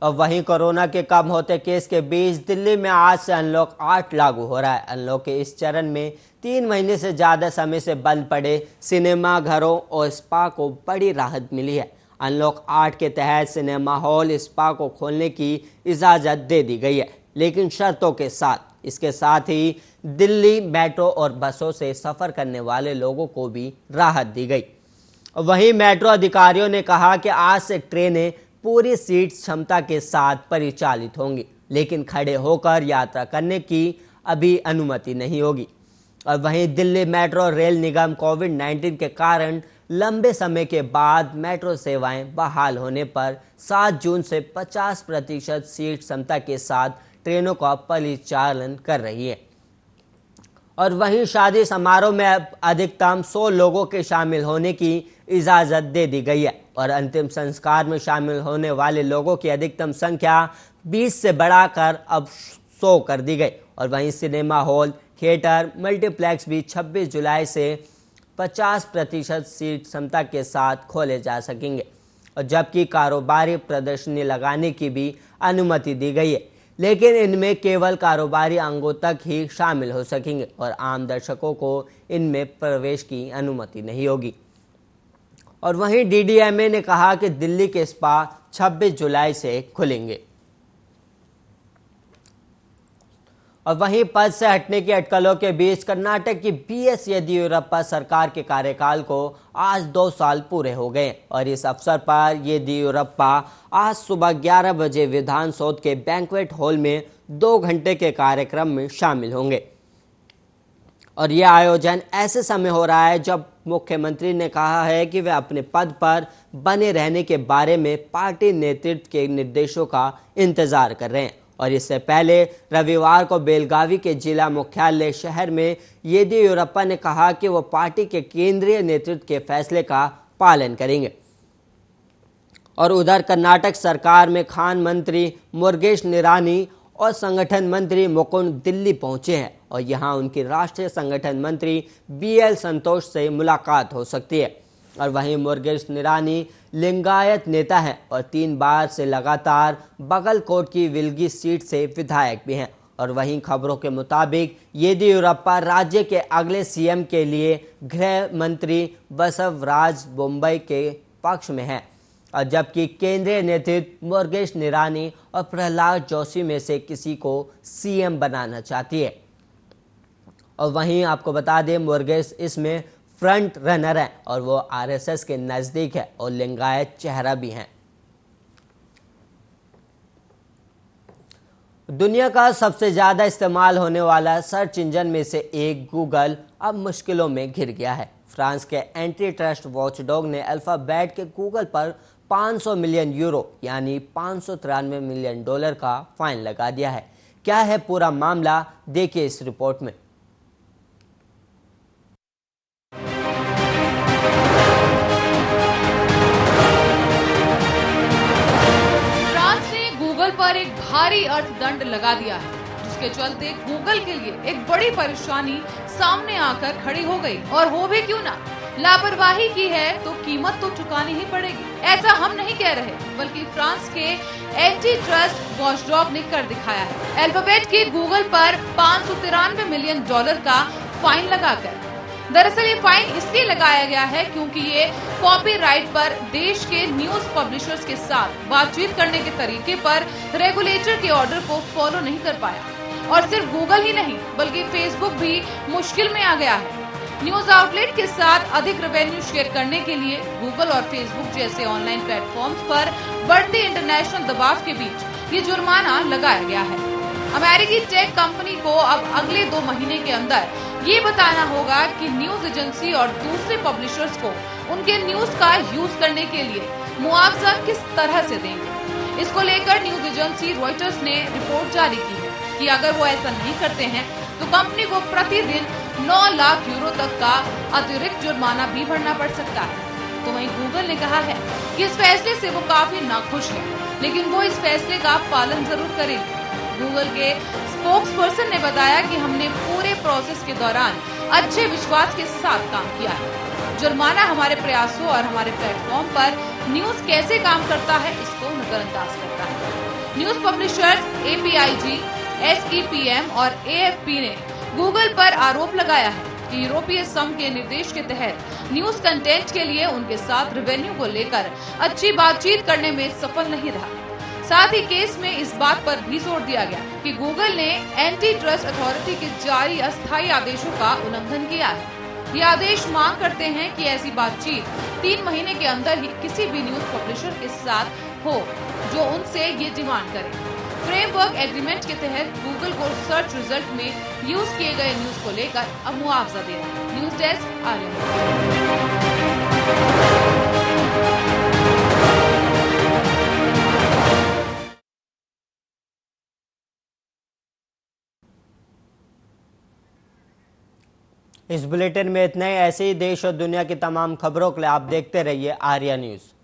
और वहीं कोरोना के कम होते केस के बीच दिल्ली में आज से अनलॉक 8 लागू हो रहा है। अनलॉक के इस चरण में 3 महीने से ज़्यादा समय से बंद पड़े सिनेमा घरों और स्पा को बड़ी राहत मिली है। अनलॉक 8 के तहत सिनेमा हॉल, स्पा को खोलने की इजाज़त दे दी गई है, लेकिन शर्तों के साथ। इसके साथ ही दिल्ली मेट्रो और बसों से सफ़र करने वाले लोगों को भी राहत दी गई। वहीं मेट्रो अधिकारियों ने कहा कि आज से ट्रेनें पूरी सीट क्षमता के साथ परिचालित होंगी, लेकिन खड़े होकर यात्रा करने की अभी अनुमति नहीं होगी। और वहीं दिल्ली मेट्रो रेल निगम कोविड-19 के कारण लंबे समय के बाद मेट्रो सेवाएं बहाल होने पर 7 जून से 50% सीट क्षमता के साथ ट्रेनों का परिचालन कर रही है। और वहीं शादी समारोह में अब अधिकतम 100 लोगों के शामिल होने की इजाज़त दे दी गई है और अंतिम संस्कार में शामिल होने वाले लोगों की अधिकतम संख्या 20 से बढ़ाकर अब 100 कर दी गई। और वहीं सिनेमा हॉल, थिएटर, मल्टीप्लेक्स भी 26 जुलाई से 50% सीट क्षमता के साथ खोले जा सकेंगे। और जबकि कारोबारी प्रदर्शनी लगाने की भी अनुमति दी गई है, लेकिन इनमें केवल कारोबारी अंगों तक ही शामिल हो सकेंगे और आम दर्शकों को इनमें प्रवेश की अनुमति नहीं होगी। और वहीं डीडीएमए ने कहा कि दिल्ली के स्पा 26 जुलाई से खुलेंगे। और वहीं पद से हटने की अटकलों के बीच कर्नाटक की बीएस येदियुरप्पा सरकार के कार्यकाल को आज 2 साल पूरे हो गए और इस अवसर पर येदियुरप्पा आज सुबह 11 बजे विधानसौध के बैंक्वेट हॉल में 2 घंटे के कार्यक्रम में शामिल होंगे। और यह आयोजन ऐसे समय हो रहा है जब मुख्यमंत्री ने कहा है कि वे अपने पद पर बने रहने के बारे में पार्टी नेतृत्व के निर्देशों का इंतजार कर रहे हैं। और इससे पहले रविवार को बेलगावी के जिला मुख्यालय शहर में येदियुरप्पा ने कहा कि वो पार्टी के केंद्रीय नेतृत्व के फैसले का पालन करेंगे। और उधर कर्नाटक सरकार में खान मंत्री मुरुगेश निरानी और संगठन मंत्री मुकुंद दिल्ली पहुंचे हैं और यहां उनकी राष्ट्रीय संगठन मंत्री बीएल संतोष से मुलाकात हो सकती है। और वहीं मुरुगेश निरानी लिंगायत नेता हैं और 3 बार से लगातार बगलकोट की विलगी सीट से विधायक भी हैं। और वहीं खबरों के मुताबिक येदियुरप्पा राज्य के अगले सीएम के लिए गृह मंत्री बसवराज बोम्मई के पक्ष में हैं, और जबकि केंद्रीय नेतृत्व मुरुगेश निरानी और प्रहलाद जोशी में से किसी को सीएम बनाना चाहती है। और वहीं आपको बता दें मुरुगेश इसमें फ्रंट रनर है और वो आरएसएस के नज़दीक है और लिंगायत चेहरा भी हैं। दुनिया का सबसे ज़्यादा इस्तेमाल होने वाला सर्च इंजन में से एक गूगल अब मुश्किलों में घिर गया है। फ्रांस के एंटी ट्रस्ट वॉचडॉग ने अल्फाबेट के गूगल पर 500 मिलियन यूरो यानी $593 मिलियन का फाइन लगा दिया है। क्या है पूरा मामला, देखिए इस रिपोर्ट में। पर एक भारी अर्थदंड लगा दिया है, जिसके चलते गूगल के लिए एक बड़ी परेशानी सामने आकर खड़ी हो गई। और हो भी क्यों ना, लापरवाही की है तो कीमत तो चुकानी ही पड़ेगी। ऐसा हम नहीं कह रहे, बल्कि फ्रांस के एंटी ट्रस्ट वॉचडॉग ने कर दिखाया है। अल्फाबेट के गूगल पर $593 मिलियन का फाइन लगाकर। दरअसल ये फाइन इसलिए लगाया गया है क्योंकि ये कॉपीराइट पर देश के न्यूज पब्लिशर्स के साथ बातचीत करने के तरीके पर रेगुलेटर के ऑर्डर को फॉलो नहीं कर पाया। और सिर्फ गूगल ही नहीं, बल्कि फेसबुक भी मुश्किल में आ गया है। न्यूज आउटलेट के साथ अधिक रेवेन्यू शेयर करने के लिए गूगल और फेसबुक जैसे ऑनलाइन प्लेटफॉर्म्स पर बढ़ते इंटरनेशनल दबाव के बीच ये जुर्माना लगाया गया है। अमेरिकी टेक कंपनी को अब अगले 2 महीने के अंदर ये बताना होगा कि न्यूज एजेंसी और दूसरे पब्लिशर्स को उनके न्यूज का यूज करने के लिए मुआवजा किस तरह से देंगे। इसको लेकर न्यूज एजेंसी रॉयटर्स ने रिपोर्ट जारी की है कि अगर वो ऐसा नहीं करते हैं तो कंपनी को प्रतिदिन 9 लाख यूरो तक का अतिरिक्त जुर्माना भी भरना पड़ सकता है। तो वहीं गूगल ने कहा है कि इस फैसले से वो काफी नाखुश है, लेकिन वो इस फैसले का पालन जरूर करेगी। गूगल के स्पोक्सपर्सन ने बताया कि हमने पूरे प्रोसेस के दौरान अच्छे विश्वास के साथ काम किया है। जुर्माना हमारे प्रयासों और हमारे प्लेटफॉर्म पर न्यूज कैसे काम करता है इसको नजरअंदाज करता है। न्यूज पब्लिशर्स APIG, SEPM और AFP ने गूगल पर आरोप लगाया है कि यूरोपीय संघ के निर्देश के तहत न्यूज कंटेंट के लिए उनके साथ रेवेन्यू को लेकर अच्छी बातचीत करने में सफल नहीं रहा। साथ ही केस में इस बात पर भी जोर दिया गया कि गूगल ने एंटी ट्रस्ट अथॉरिटी के जारी अस्थायी आदेशों का उल्लंघन किया है। ये आदेश मांग करते हैं कि ऐसी बातचीत 3 महीने के अंदर ही किसी भी न्यूज पब्लिशर के साथ हो जो उनसे ये डिमांड करे। फ्रेमवर्क एग्रीमेंट के तहत गूगल को सर्च रिजल्ट में यूज किए गए न्यूज को लेकर अब मुआवजा दे रहा है। News desk Aryan. इस बुलेटिन में इतना ही। ऐसे ही देश और दुनिया की तमाम खबरों के लिए आप देखते रहिए आर्या न्यूज।